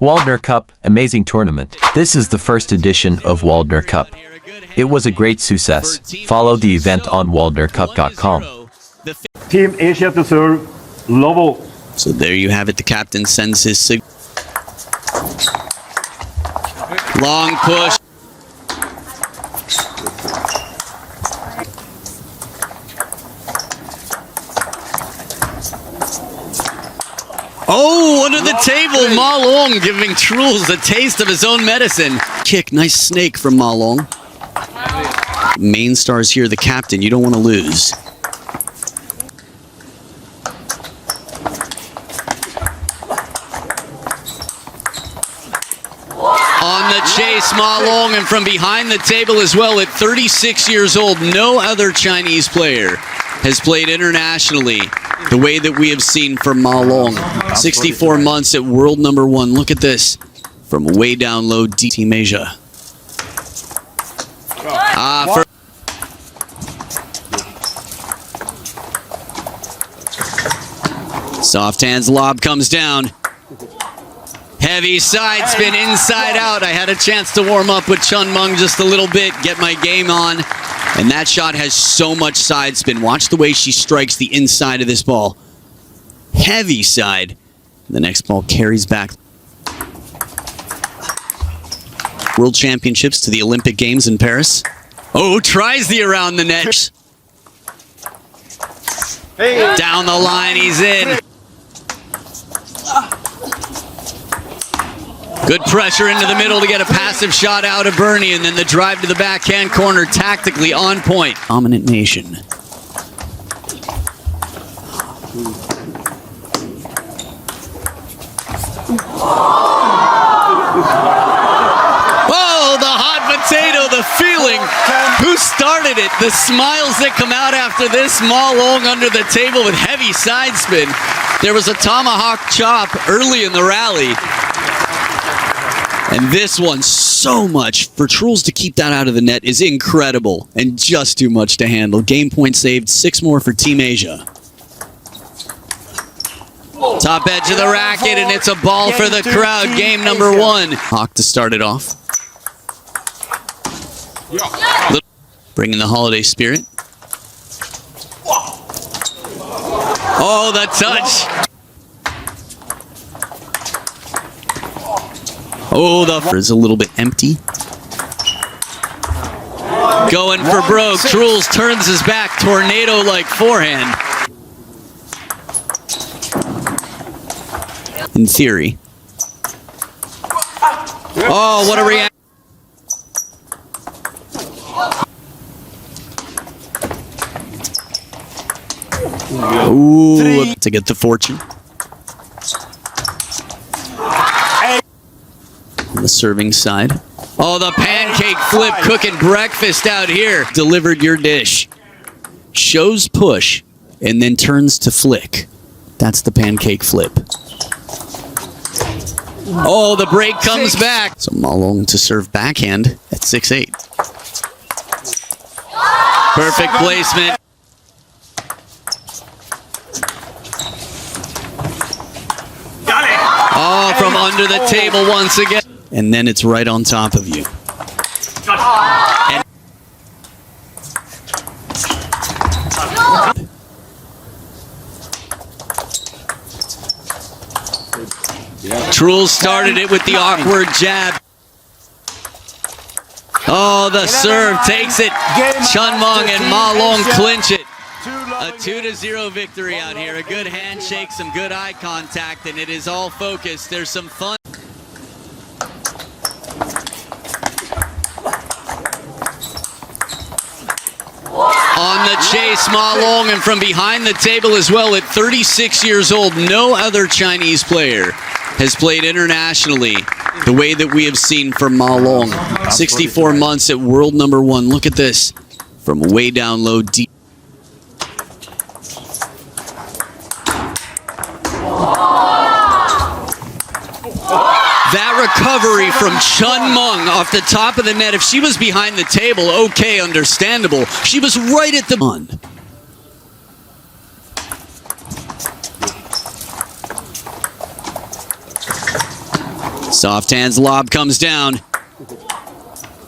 Waldner Cup, amazing tournament. This is the first edition of Waldner Cup. It was a great success. Follow the event on WaldnerCup.com. Team Asia to serve Lobo. So there you have it. The captain sends his signal. Long push. Oh, under the table, Ma Long giving Truls a taste of his own medicine. Kick, nice snake from Ma Long. Main stars here, the captain, you don't want to lose. On the chase, Ma Long, and from behind the table as well at 36 years old, no other Chinese player has played internationally the way that we have seen from Ma Long. 64 months at world number 1. Look at this. From way down low, Team Asia. Soft hands lob comes down. Heavy side spin inside out. I had a chance to warm up with Chen Meng just a little bit, get my game on. And that shot has so much side spin. Watch the way she strikes the inside of this ball. Heavy side. The next ball carries back. World Championships to the Olympic Games in Paris. Oh, tries the around the net. Hey. Down the line, he's in. Good pressure into the middle to get a passive shot out of Bernie, and then the drive to the backhand corner, tactically on point. Dominant nation. Oh, the hot potato, the feeling. Who started it? The smiles that come out after this. Ma Long under the table with heavy side spin. There was a tomahawk chop early in the rally. And this one, so much. For Truls to keep that out of the net is incredible and just too much to handle. Game point saved, 6 more for Team Asia. Top edge of the racket, and it's a ball for the crowd. Game number 1. Hawk to start it off. Bringing the holiday spirit. Oh, the touch. Oh, the is a little bit empty. Going for broke. Truls turns his back. Tornado-like forehand. In theory. Oh, what a reaction. Ooh, to get the fortune. On the serving side. Oh, the pancake flip, cooking breakfast out here. Delivered your dish. Shows push, and then turns to flick. That's the pancake flip. Oh, the break comes back. So Ma Long to serve backhand at 6-8. Perfect placement. Oh, from under the table once again. And then it's right on top of you. And Truls started it with the awkward jab. Oh, the serve takes it. Chen Meng and Ma Long clinch it. A 2-0 victory out here. A good handshake, some good eye contact, and it is all focused. There's some fun. On the chase, Ma Long, and from behind the table as well at 36 years old, no other Chinese player has played internationally the way that we have seen from Ma Long. 64 months at world number 1. Look at this. From way down low, deep. That recovery from Chen Meng off the top of the net. If she was behind the table, okay, understandable. She was right at the one. Soft hands lob comes down.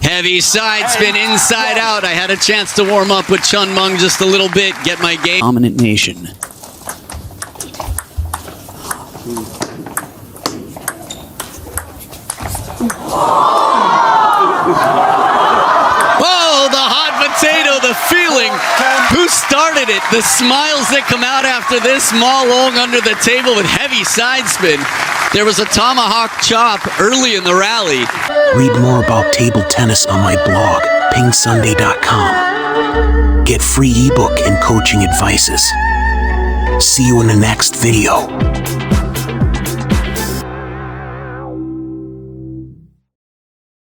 Heavy side spin inside out. I had a chance to warm up with Chen Meng just a little bit, get my game. Dominant nation. Oh, the hot potato, the feeling. Who started it? The smiles that come out after this. Ma Long under the table with heavy side spin. There was a tomahawk chop early in the rally. Read more about table tennis on my blog, PingSunday.com. Get free ebook and coaching advices. See you in the next video.